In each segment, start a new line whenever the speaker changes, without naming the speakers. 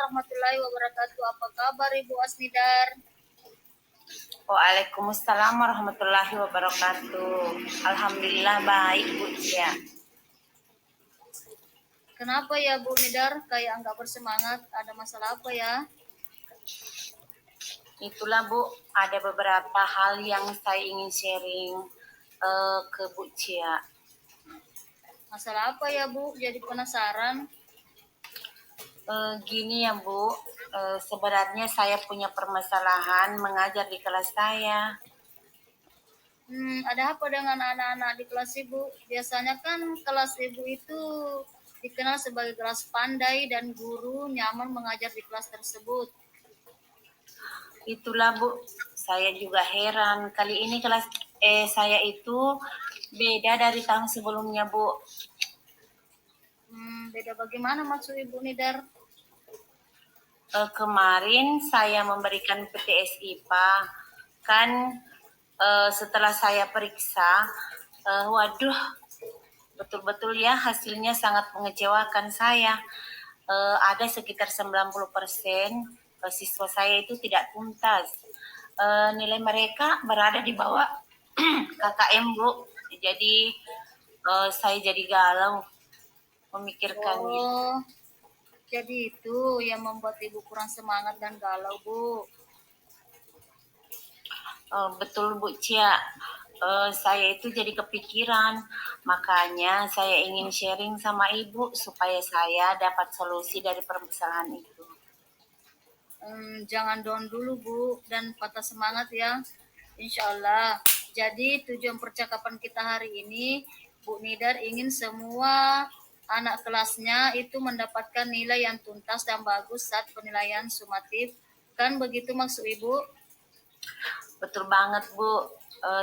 warahmatullahi wabarakatuh. Apa kabar Ibu Asnidar?
Waalaikumsalam warahmatullahi wabarakatuh. Alhamdulillah baik Bu ya.
Kenapa ya Bu Nidar kayak nggak bersemangat? Ada masalah apa ya?
Itulah Bu, ada beberapa hal yang saya ingin sharing ke Bu Cia.
Masalah apa ya Bu? Jadi penasaran.
Gini ya Bu, sebenarnya saya punya permasalahan mengajar di kelas saya.
Ada apa dengan anak-anak di kelas Ibu? Biasanya kan kelas Ibu itu dikenal sebagai kelas pandai dan guru nyaman mengajar di kelas tersebut.
Itulah Bu, saya juga heran. Kali ini kelas saya itu beda dari tahun sebelumnya Bu.
Beda bagaimana maksud Ibu Nidar?
Kemarin saya memberikan PTS IPA, kan setelah saya periksa, waduh, betul-betul ya hasilnya sangat mengecewakan saya. Ada sekitar 90% siswa saya itu tidak tuntas. Nilai mereka berada di bawah KKM Bu. Jadi saya jadi galau memikirkannya.
Jadi itu yang membuat Ibu kurang semangat dan galau Bu.
Betul Bu Cia. Saya itu jadi kepikiran, makanya saya ingin sharing sama Ibu supaya saya dapat solusi dari permasalahan itu.
Jangan down dulu Bu dan patah semangat ya. Insya Allah. Jadi tujuan percakapan kita hari ini, Bu Nidar ingin semua anak kelasnya itu mendapatkan nilai yang tuntas dan bagus saat penilaian sumatif. Kan begitu maksud Ibu?
Betul banget Bu.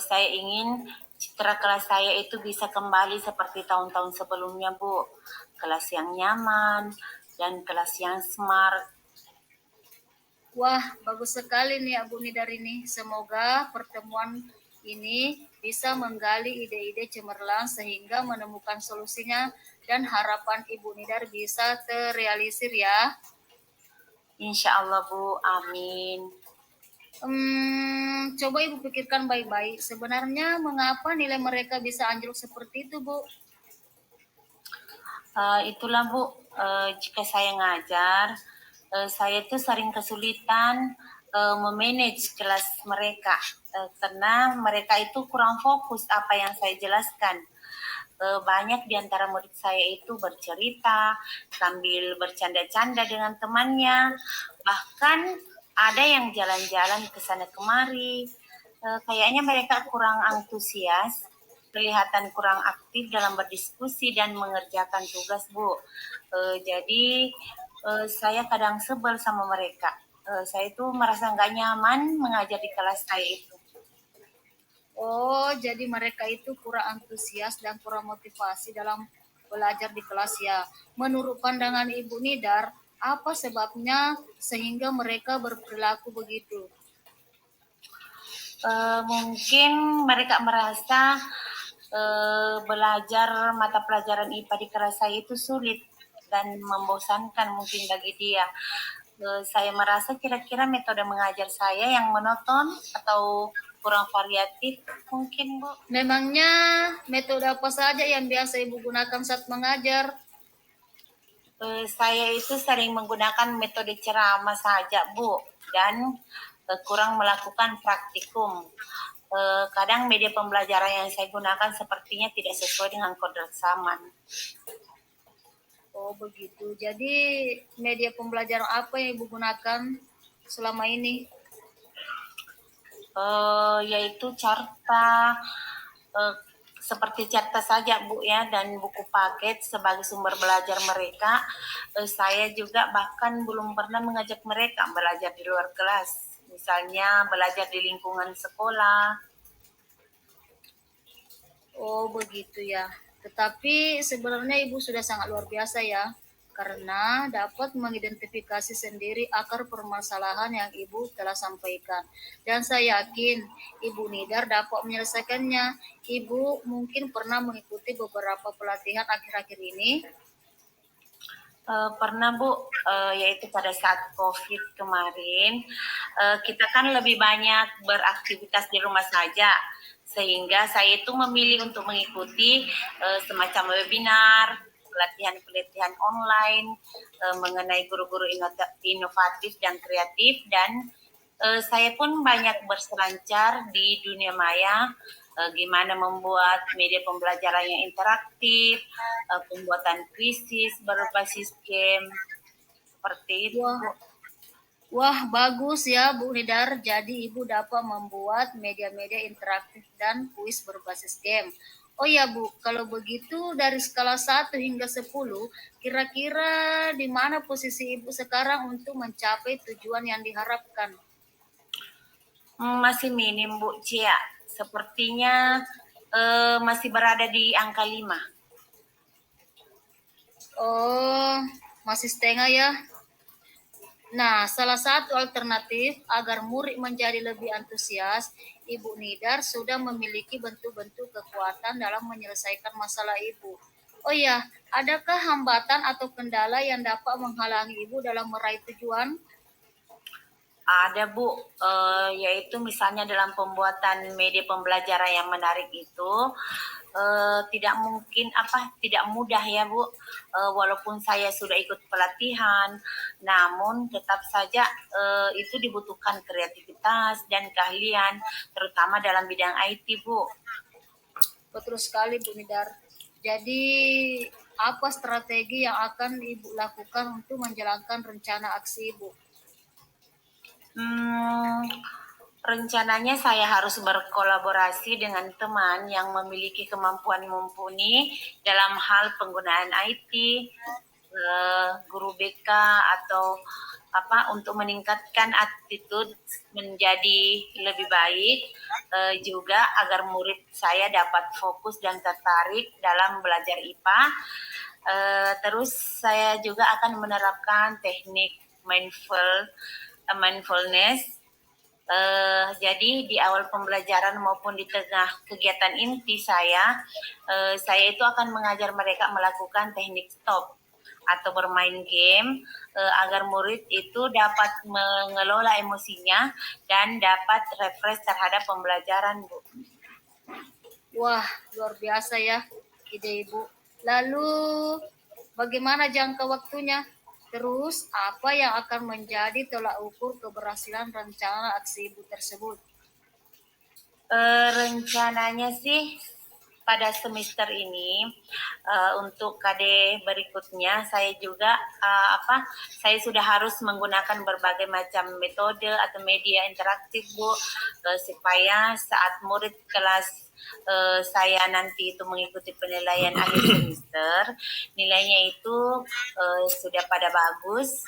Saya ingin citra kelas saya itu bisa kembali seperti tahun-tahun sebelumnya Bu. Kelas yang nyaman dan kelas yang smart.
Wah, bagus sekali nih Bu Nidar ini. Semoga pertemuan ini bisa menggali ide-ide cemerlang sehingga menemukan solusinya dan harapan Ibu Nidar bisa terrealisir ya.
Insya Allah Bu, amin.
Coba Ibu pikirkan baik-baik. Sebenarnya mengapa nilai mereka bisa anjlok seperti itu Bu?
Itulah Bu, jika saya ngajar, saya itu sering kesulitan memanage kelas mereka karena mereka itu kurang fokus apa yang saya jelaskan. Banyak di antara murid saya itu bercerita sambil bercanda-canda dengan temannya, bahkan ada yang jalan-jalan ke sana kemari. Kayaknya mereka kurang antusias, kelihatan kurang aktif dalam berdiskusi dan mengerjakan tugas Bu. Jadi saya kadang sebel sama mereka. Saya itu merasa nggak nyaman mengajar di kelas saya itu.
Oh, jadi mereka itu kurang antusias dan kurang motivasi dalam belajar di kelas ya. Menurut pandangan Ibu Nidar, apa sebabnya sehingga mereka berperilaku begitu?
Mungkin mereka merasa belajar mata pelajaran IPA di kelas saya itu sulit dan membosankan mungkin bagi dia. Saya merasa kira-kira metode mengajar saya yang monoton atau kurang variatif mungkin Bu.
Memangnya metode apa saja yang biasa Ibu gunakan saat mengajar?
Saya itu sering menggunakan metode ceramah saja Bu, dan kurang melakukan praktikum. Kadang media pembelajaran yang saya gunakan sepertinya tidak sesuai dengan kodrat zaman.
Oh begitu. Jadi media pembelajaran apa yang Ibu gunakan selama ini?
Yaitu Carta, seperti Carta saja Bu ya, dan buku paket sebagai sumber belajar mereka. Saya juga bahkan belum pernah mengajak mereka belajar di luar kelas, misalnya belajar di lingkungan sekolah.
Oh begitu ya. Tetapi sebenarnya Ibu sudah sangat luar biasa ya, karena dapat mengidentifikasi sendiri akar permasalahan yang Ibu telah sampaikan. Dan saya yakin Ibu Nidar dapat menyelesaikannya. Ibu mungkin pernah mengikuti beberapa pelatihan akhir-akhir ini.
Pernah Bu, yaitu pada saat COVID kemarin, kita kan lebih banyak beraktivitas di rumah saja, sehingga saya itu memilih untuk mengikuti semacam webinar, pelatihan-pelatihan online mengenai guru-guru inovatif dan kreatif, dan saya pun banyak berselancar di dunia maya, gimana membuat media pembelajaran yang interaktif, pembuatan kuisis berbasis game, seperti itu
Wah,
Bu.
wah, bagus ya Bu Nidar. Jadi Ibu dapat membuat media-media interaktif dan kuis berbasis game. Oh ya Bu, kalau begitu dari skala 1 hingga 10, kira-kira di mana posisi Ibu sekarang untuk mencapai tujuan yang diharapkan?
Masih minim Bu Cia, sepertinya masih berada di angka 5.
Oh, masih setengah ya. Nah, salah satu alternatif agar murid menjadi lebih antusias, Ibu Nidar sudah memiliki bentuk-bentuk kekuatan dalam menyelesaikan masalah Ibu. Oh ya, adakah hambatan atau kendala yang dapat menghalangi Ibu dalam meraih tujuan?
Ada Bu, yaitu misalnya dalam pembuatan media pembelajaran yang menarik itu tidak mungkin tidak mudah ya Bu. Walaupun saya sudah ikut pelatihan, namun tetap saja itu dibutuhkan kreativitas dan keahlian, terutama dalam bidang IT Bu.
Betul sekali Bu Nidar. Jadi, apa strategi yang akan Ibu lakukan untuk menjalankan rencana aksi Ibu?
Hmm, rencananya saya harus berkolaborasi dengan teman yang memiliki kemampuan mumpuni dalam hal penggunaan IT, guru BK atau untuk meningkatkan attitude menjadi lebih baik, juga agar murid saya dapat fokus dan tertarik dalam belajar IPA. Terus saya juga akan menerapkan teknik mindfulness. Jadi di awal pembelajaran maupun di tengah kegiatan inti saya itu akan mengajar mereka melakukan teknik stop atau bermain game agar murid itu dapat mengelola emosinya dan dapat refresh terhadap pembelajaran, Bu.
Wah, luar biasa ya ide Ibu. Lalu, bagaimana jangka waktunya? Terus, apa yang akan menjadi tolak ukur keberhasilan rencana aksi Ibu tersebut?
Rencananya sih pada semester ini untuk KD berikutnya saya juga saya sudah harus menggunakan berbagai macam metode atau media interaktif Bu, supaya saat murid kelas saya nanti itu mengikuti penilaian akhir semester, nilainya itu sudah pada bagus,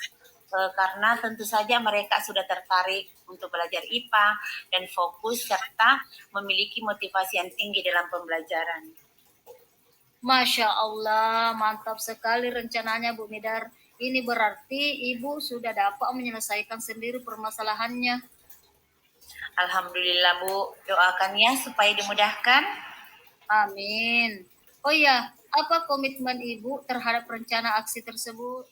karena tentu saja mereka sudah tertarik untuk belajar IPA dan fokus serta memiliki motivasi yang tinggi dalam pembelajaran.
Masya Allah, mantap sekali rencananya Bu Nidar. Ini berarti Ibu sudah dapat menyelesaikan sendiri permasalahannya.
Alhamdulillah Bu, doakan ya supaya dimudahkan.
Amin. Oh ya, apa komitmen Ibu terhadap rencana aksi tersebut?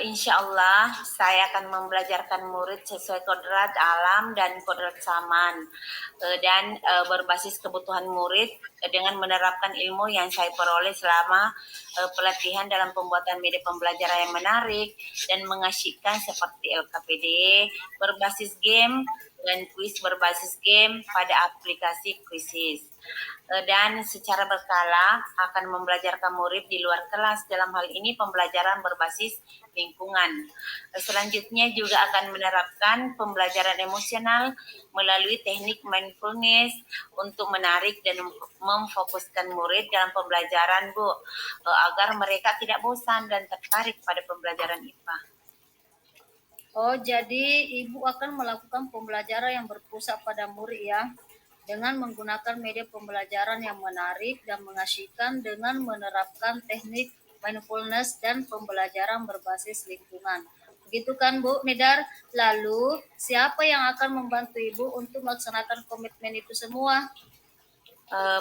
Insya Allah saya akan membelajarkan murid sesuai kodrat alam dan kodrat zaman, dan berbasis kebutuhan murid dengan menerapkan ilmu yang saya peroleh selama pelatihan dalam pembuatan media pembelajaran yang menarik dan mengasyikkan seperti LKPD berbasis game dan kuis berbasis game pada aplikasi Quizizz. Dan secara berkala akan membelajarkan murid di luar kelas, dalam hal ini pembelajaran berbasis lingkungan. Selanjutnya juga akan menerapkan pembelajaran emosional melalui teknik mindfulness untuk menarik dan memfokuskan murid dalam pembelajaran Bu, agar mereka tidak bosan dan tertarik pada pembelajaran IPA.
Oh, jadi Ibu akan melakukan pembelajaran yang berpusat pada murid ya, dengan menggunakan media pembelajaran yang menarik dan mengasyikkan dengan menerapkan teknik mindfulness dan pembelajaran berbasis lingkungan. Begitu kan Bu Nidar? Lalu, siapa yang akan membantu Ibu untuk melaksanakan komitmen itu semua?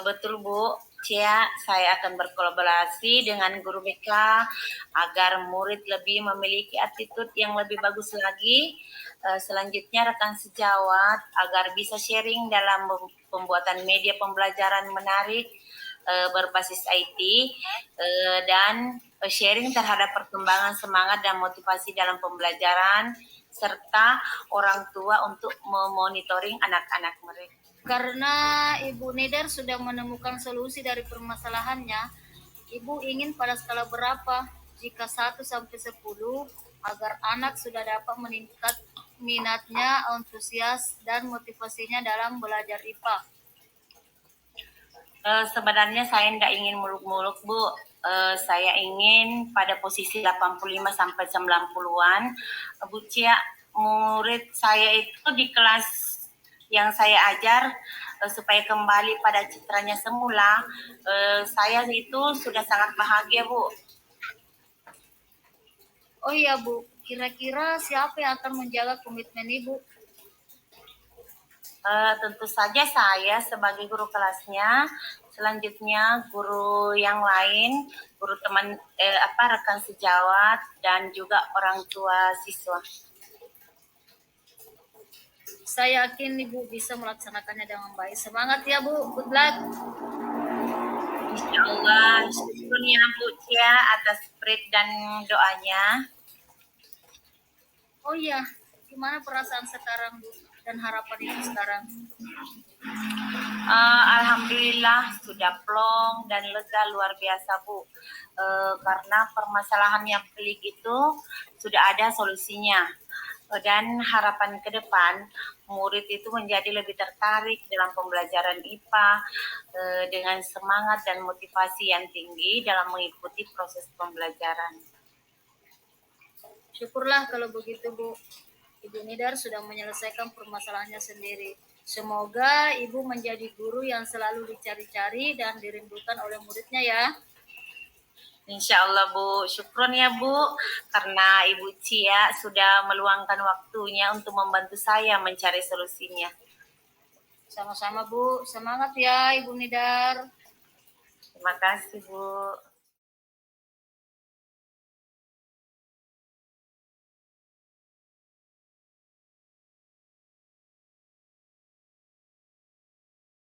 Betul Bu, Cia, saya akan berkolaborasi dengan guru BK agar murid lebih memiliki attitude yang lebih bagus lagi. Selanjutnya rekan sejawat agar bisa sharing dalam pembuatan media pembelajaran menarik berbasis IT dan sharing terhadap perkembangan semangat dan motivasi dalam pembelajaran serta orang tua untuk memonitoring anak-anak mereka.
Karena Ibu Nidar sudah menemukan solusi dari permasalahannya, Ibu ingin pada skala berapa? Jika 1 sampai 10 agar anak sudah dapat meningkat minatnya, antusias dan motivasinya dalam belajar IPA.
Sebenarnya saya tidak ingin muluk-muluk Bu. Saya ingin pada posisi 85 sampai 90-an. Bu Cia, murid saya itu di kelas yang saya ajar supaya kembali pada citranya semula, saya itu sudah sangat bahagia Bu.
Oh iya Bu, kira-kira siapa yang akan menjaga komitmen Ibu?
Tentu saja saya sebagai guru kelasnya, selanjutnya guru yang lain, guru teman rekan sejawat dan juga orang tua siswa.
Saya yakin Ibu bisa melaksanakannya dengan baik. Semangat ya Bu, good luck.
Insya Allah, syukur ya Bu Cia atas spirit dan doanya.
Oh iya, gimana perasaan sekarang Bu dan harapan Ibu sekarang?
Alhamdulillah sudah plong dan lega luar biasa Bu. Karena permasalahan yang pelik itu sudah ada solusinya. Dan harapan ke depan murid itu menjadi lebih tertarik dalam pembelajaran IPA dengan semangat dan motivasi yang tinggi dalam mengikuti proses pembelajaran.
Syukurlah kalau begitu Bu. Ibu Nidar sudah menyelesaikan permasalahannya sendiri. Semoga Ibu menjadi guru yang selalu dicari-cari dan dirindukan oleh muridnya ya.
Insya Allah Bu, syukron ya Bu, karena Ibu Cia sudah meluangkan waktunya untuk membantu saya mencari solusinya.
Sama-sama Bu, semangat ya Ibu Nidar.
Terima kasih Bu.